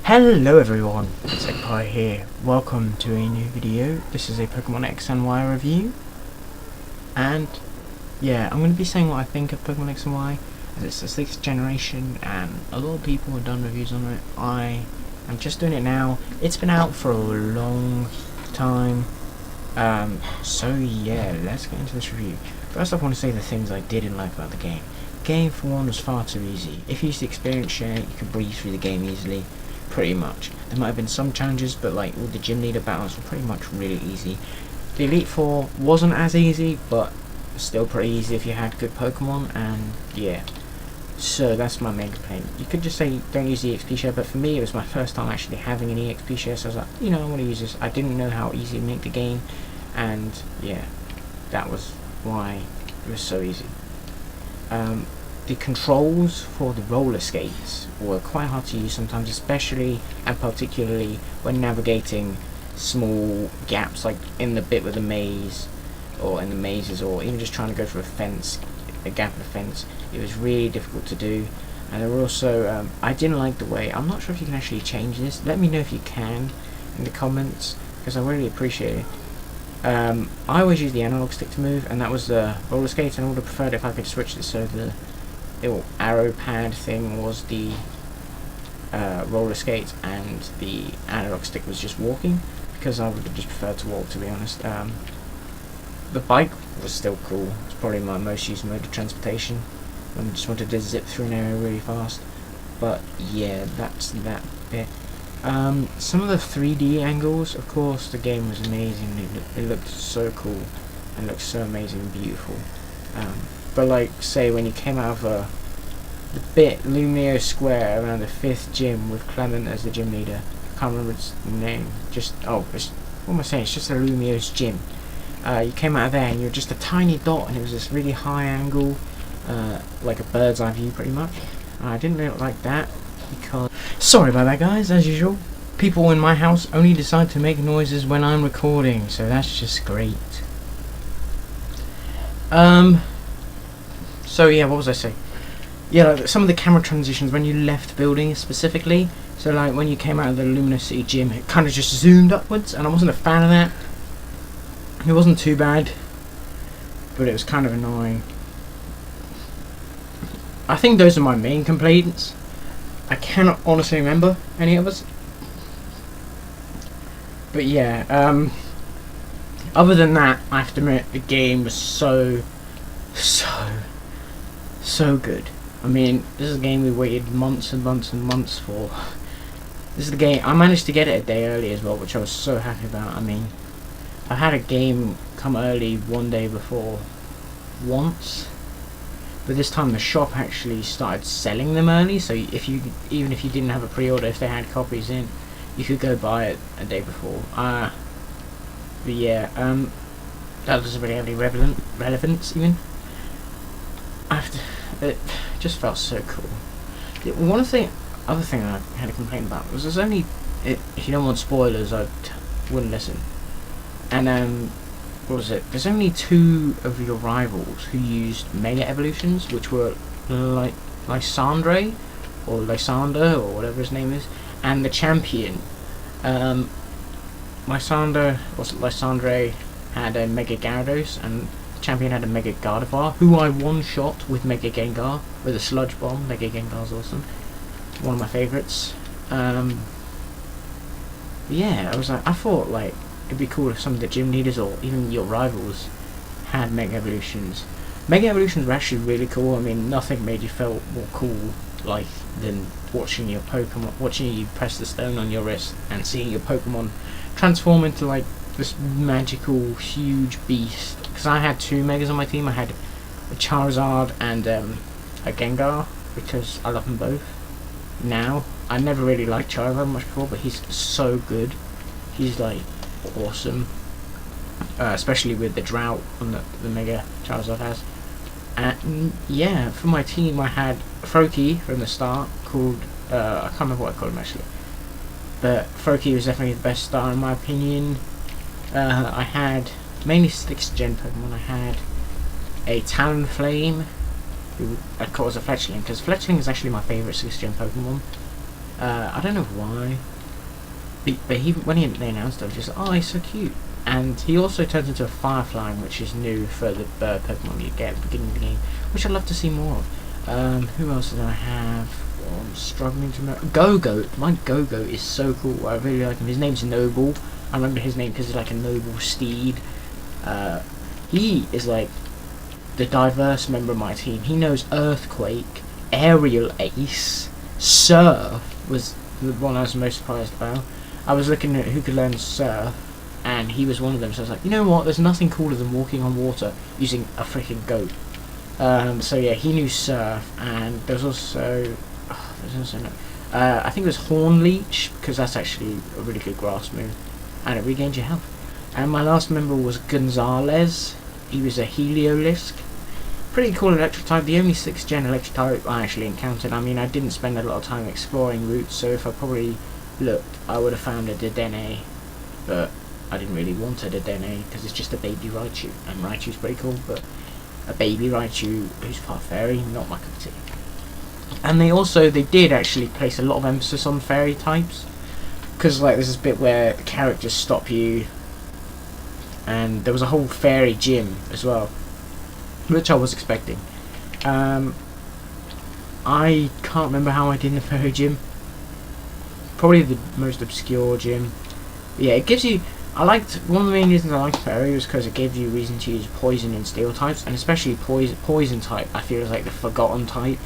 Hello everyone, it's Ekpie here. Welcome to a new video. This is a Pokemon X and Y review. And yeah, I'm going to be saying what I think of Pokemon X and Y, as it's the 6th generation and a lot of people have done reviews on it. I am just doing it now. It's been out for a long time. So yeah, let's get into this review. First off, I want to say the things I didn't like about the game. The game, for one, was far too easy. If you used the experience share, you could breeze through the game easily. Pretty much. There might have been some challenges, but like all the gym leader battles were pretty much really easy. The Elite Four wasn't as easy, but still pretty easy if you had good Pokemon, and yeah. So that's my main complaint. You could just say don't use the EXP share, but for me it was my first time actually having an EXP share, so I was like, you know, I want to use this. I didn't know how easy to make the game, and yeah, that was why it was so easy. The controls for the roller skates were quite hard to use sometimes, especially and particularly when navigating small gaps, like in the bit with the maze, or in the mazes, or even just trying to go through a fence, a gap in a fence. It was really difficult to do. And there were also, I didn't like the way, I'm not sure if you can actually change this. Let me know if you can in the comments, because I really appreciate it. I always use the analog stick to move, and that was the roller skates, and I would have preferred if I could switch this so the little arrow pad thing was the roller skates and the analog stick was just walking, because I would have just preferred to walk, to be honest. The bike was still cool. It's probably my most used mode of transportation when I just wanted to zip through an area really fast. But yeah, that's that bit. Some of the 3D angles, of course, the game was amazing. It looked so cool and looked so amazing and beautiful. But like, say when you came out of the bit Lumio Square around the 5th gym with Clement as the gym leader, I can't remember its name. What am I saying? It's just a Lumio's gym. You came out of there and you're just a tiny dot, and it was this really high angle, like a bird's eye view, pretty much. I didn't really like that because. Sorry about that, guys. As usual, people in my house only decide to make noises when I'm recording, so that's just great. So yeah, what was I saying? Yeah, like some of the camera transitions when you left building specifically. So like when you came out of the Luminosity gym, it kind of just zoomed upwards, and I wasn't a fan of that. It wasn't too bad, but it was kind of annoying. I think those are my main complaints. I cannot honestly remember any others. But yeah, other than that, I have to admit the game was so good. I mean, this is a game we waited months and months and months for. This is the game, I managed to get it a day early as well, which I was so happy about. I mean, I had a game come early one day before once, but this time the shop actually started selling them early, so even if you didn't have a pre-order, if they had copies in, you could go buy it a day before. But yeah, that doesn't really have any relevance even. It just felt so cool. Other thing I had a complaint about was there's only, if you don't want spoilers, I wouldn't listen. And what was it? There's only 2 of your rivals who used Mega Evolutions, which were Lysandre or Lysander or whatever his name is, and the champion. Lysandre had a Mega Gyarados, and champion had a Mega Gardevoir, who I one-shot with Mega Gengar with a Sludge Bomb. Mega Gengar's awesome, one of my favourites. Yeah, I thought like it'd be cool if some of the gym leaders or even your rivals had Mega Evolutions. Mega Evolutions were actually really cool. I mean, nothing made you feel more cool like than watching your Pokemon, watching you press the stone on your wrist and seeing your Pokemon transform into like this magical huge beast. Because I had 2 Megas on my team. I had a Charizard and a Gengar, because I love them both. Now, I never really liked Charizard much before, but he's so good. He's like awesome, especially with the drought on the Mega Charizard has. And yeah, for my team I had Froakie from the start, called I can't remember what I called him actually, but Froakie was definitely the best starter in my opinion. I had mainly 6th gen Pokemon. I had a Talonflame, who I call as a Fletchling, because Fletchling is actually my favourite 6th gen Pokemon. I don't know why, but they announced it, I was just like, oh, he's so cute. And he also turns into a Firefly, which is new for the Pokemon you get at the beginning of the game, which I'd love to see more of. Who else did I have? Oh, I'm struggling to remember. Go-Go. My Go-Go is so cool. I really like him. His name's Noble. I remember his name because he's like a noble steed. He is like the diverse member of my team. He knows Earthquake, Aerial Ace, Surf was the one I was most surprised about. I was looking at who could learn Surf, and he was one of them. So I was like, you know what? There's nothing cooler than walking on water using a freaking goat. So yeah, he knew Surf, and there was also, I think it was Horn Leech, because that's actually a really good grass move, and it regains your health. And my last member was Gonzalez. He was a Heliolisk. Pretty cool electric type, the only 6th gen electric type I actually encountered. I mean, I didn't spend a lot of time exploring routes, so if I probably looked, I would have found a Dedenne, but I didn't really want a Dedenne, because it's just a baby Raichu, and Raichu's pretty cool, but a baby Raichu who's part fairy, not my cup of tea. And they did actually place a lot of emphasis on fairy types, because like there's this bit where the characters stop you, and there was a whole fairy gym as well, which I was expecting. I can't remember how I did in the fairy gym. Probably the most obscure gym. But yeah, it gives you. One of the main reasons I liked fairy was because it gave you a reason to use poison and steel types, and especially poison type. I feel is like the forgotten type.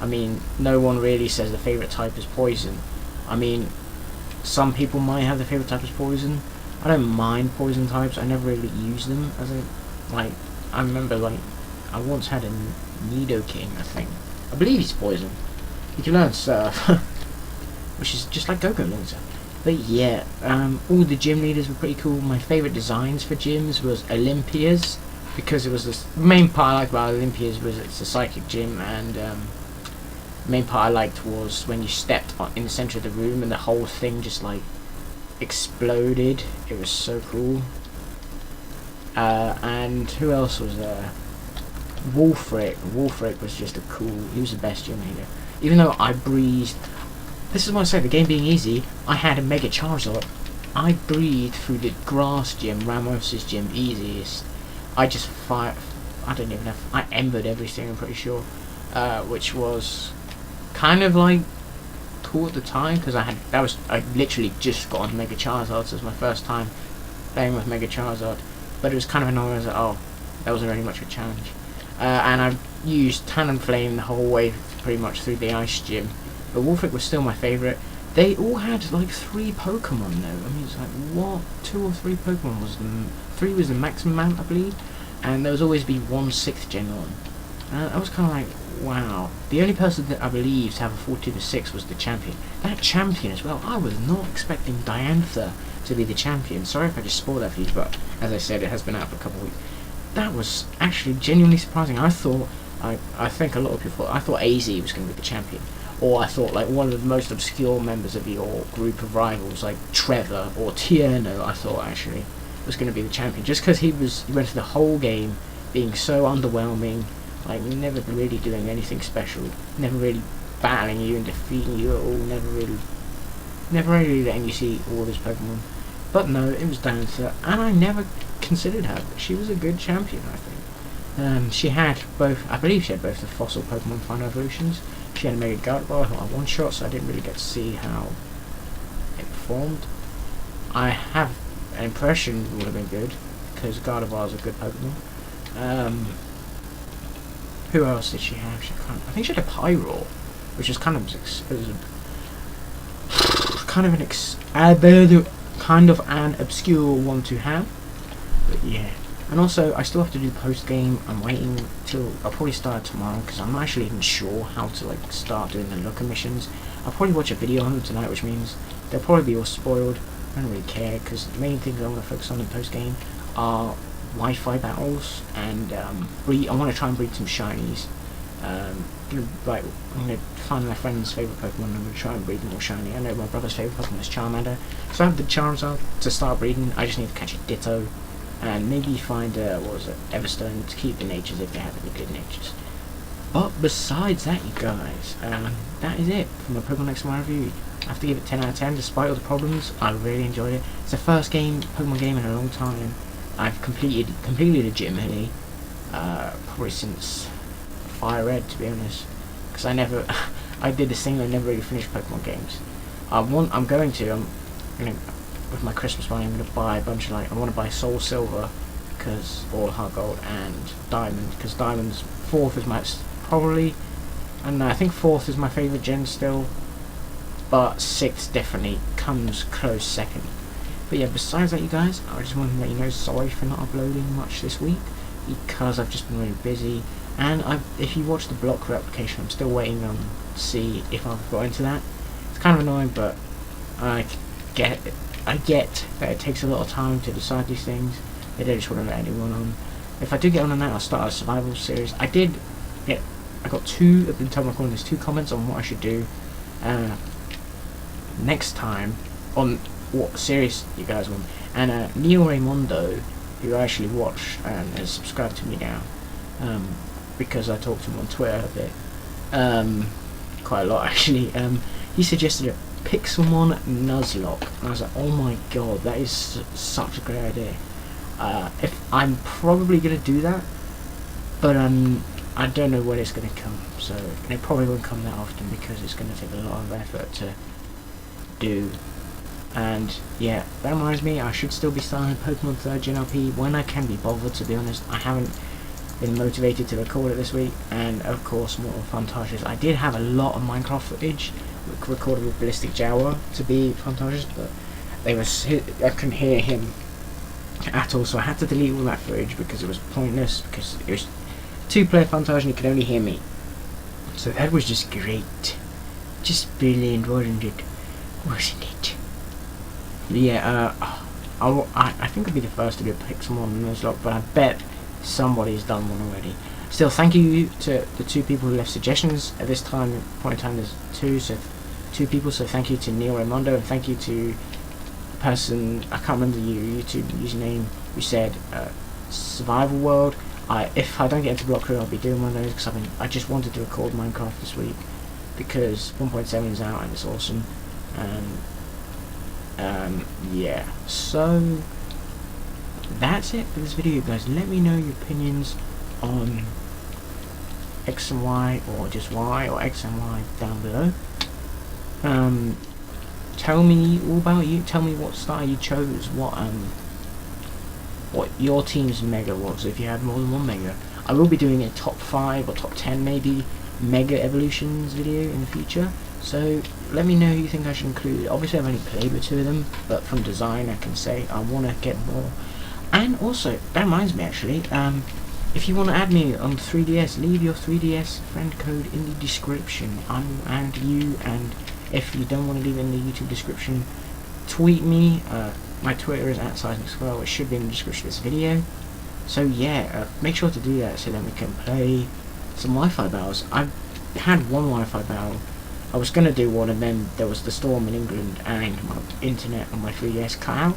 I mean, no one really says the favorite type is poison. I mean, some people might have the favorite type as poison. I don't mind poison types. I never really use them as a I remember I once had a Nidoking, I believe he's poison. You can learn Surf, which is just like Go-Go learns Surf. But yeah, all the gym leaders were pretty cool. My favourite designs for gyms was Olympia's, because it was the main part I liked about Olympia's was it's a psychic gym, and the main part I liked was when you stepped in the centre of the room and the whole thing just like exploded. It was so cool. And who else was there? Wolfric. Wolfric was just he was the best gym leader. Even though I breezed, this is what I say, the game being easy, I had a Mega Charizard. I breathed through the grass gym, Ramos' gym, easiest. I just I embered everything, I'm pretty sure. Which was kind of like cool at the time, because I literally just got on Mega Charizard, so it was my first time playing with Mega Charizard. But it was kind of annoying. I was like, oh, that wasn't really much of a challenge. And I used Talonflame the whole way, pretty much through the ice gym. But Wolfric was still my favourite. They all had like 3 Pokemon though. I mean, it's like, what? 2 or 3 Pokemon was 3 was the maximum amount, I believe. And there was always be 1 6th gen one. I was kind of like, wow. The only person that I believe to have a 42 to 6 was the champion. That champion as well. I was not expecting Diantha to be the champion. Sorry if I just spoiled that for you, but as I said, it has been out for a couple of weeks. That was actually genuinely surprising. I think a lot of people thought, I thought AZ was going to be the champion, or I thought like one of the most obscure members of your group of rivals, like Trevor or Tierno, I thought actually was going to be the champion, just because he went through the whole game being so underwhelming, like never really doing anything special, never really battling you and defeating you at all, never really letting you see all of his Pokemon. But no, it was Diantha, and I never considered her, but she was a good champion, I think. She had both, I believe she had both the fossil Pokemon Final Evolutions. She had a Mega Gardevoir, I one shot, so I didn't really get to see how it performed. I have an impression it would have been good, because Gardevoir is a good Pokemon. Who else did she have? I think she had a Pyroar, which is kind of an obscure one to have, but yeah. And also, I still have to do post game. I'm waiting till I'll probably start tomorrow, because I'm not actually even sure how to like start doing the looker missions. I'll probably watch a video on them tonight, which means they'll probably be all spoiled. I don't really care, because the main things I want to focus on in post game are Wi-Fi battles, and I want to try and breed some shinies. I'm going to find my friend's favourite Pokemon and I'm going to try and breed them all shiny. I know my brother's favourite Pokemon is Charmander, so I have the Charizard to start breeding. I just need to catch a Ditto, and maybe find Everstone to keep the natures if they have any good natures. But besides that, you guys, that is it for my Pokemon X and Y review. I have to give it 10 out of 10 despite all the problems. I really enjoyed it. It's the first Pokemon game in a long time I've completed completely legitimately, probably since Fire Red, to be honest, because I never I did this thing. I never really finished Pokemon games. I'm going to with my Christmas money, I'm gonna buy a bunch of, like, I want to buy Soul Silver, because, or Heart Gold, and Diamond, because Diamond's 4th is my probably, I don't know, I think 4th is my favourite gen still, but 6th definitely comes close second. But yeah, besides that, you guys, I just wanted to let you know, sorry for not uploading much this week, because I've just been really busy, and if you watch the block replication, I'm still waiting on to see if I've got into that. It's kind of annoying, but I get that it takes a lot of time to decide these things. They don't just want to let anyone on. If I do get on that, I'll start a survival series. I got two, at the time I'm recording this, 2 comments on what I should do next time, on what series you guys want. And Neo Raymondo, who I actually watch and has subscribed to me now, because I talked to him on Twitter a bit, quite a lot actually, he suggested a Pixelmon Nuzlocke, and I was like, oh my god, that is such a great idea. If I'm probably gonna do that, but I don't know when it's gonna come, so it probably won't come that often because it's gonna take a lot of effort to do. And yeah, that reminds me, I should still be starting Pokemon 3rd Gen LP when I can be bothered, to be honest. I haven't been motivated to record it this week, and of course more Fantages. I did have a lot of Minecraft footage recorded with Ballistic Jawa to be Fantages, but I couldn't hear him at all, so I had to delete all that footage because it was pointless, because it was 2-player Fantasia and you could only hear me. So that was just great. Just brilliant, wasn't it? Wasn't it? But yeah, I think I'll be the first to do a Pixelmon Nuzlocke, but I bet somebody's done one already. Still, thank you to the 2 people who left suggestions. At this point in time there's 2 people, so thank you to Neo Raymondo, and thank you to the person, I can't remember your YouTube username, who said Survival World. If I don't get into Block Crew, I'll be doing one of those, because I just wanted to record Minecraft this week, because 1.7 is out and it's awesome. Yeah, so that's it for this video, guys. Let me know your opinions on X and Y, or just Y, or X and Y down below. Tell me all about you. Tell me what style you chose, what your team's mega was, if you had more than one mega. I will be doing a top 5 or top 10 maybe mega evolutions video in the future, so let me know who you think I should include. Obviously I've only played with 2 of them, but from design I can say I want to get more. And also, that reminds me actually, if you want to add me on 3DS, leave your 3DS friend code in the description. And if you don't want to leave it in the YouTube description, tweet me. My Twitter is @SeismicSquirrel. It should be in the description of this video. So yeah, make sure to do that so then we can play some Wi-Fi battles. I've had one Wi-Fi battle. I was going to do one, and then there was the storm in England and my internet on my 3DS cut out.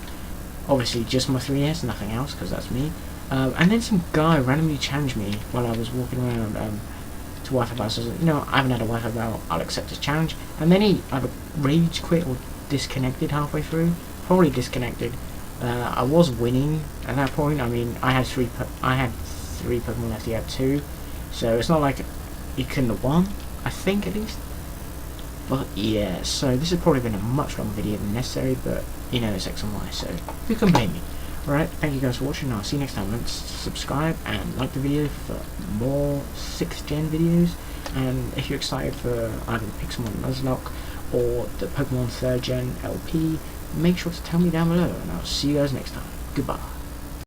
Obviously just my 3DS, nothing else, because that's me. And then some guy randomly challenged me while I was walking around to Wi-Fi battles. So I was like, you know, I haven't had a Wi-Fi battle, I'll accept his challenge. And then he either rage quit or disconnected halfway through. Probably disconnected. I was winning at that point. I mean, I had 3 Pokemon left, he had 2. So it's not like he couldn't have won, I think at least. But yeah, so this has probably been a much longer video than necessary, but you know, it's X and Y, so who can blame me? Alright, thank you guys for watching. I'll see you next time. Remember to subscribe and like the video for more 6th gen videos. And if you're excited for either the Pixelmon Nuzlocke or the Pokemon 3rd gen LP, make sure to tell me down below, and I'll see you guys next time. Goodbye.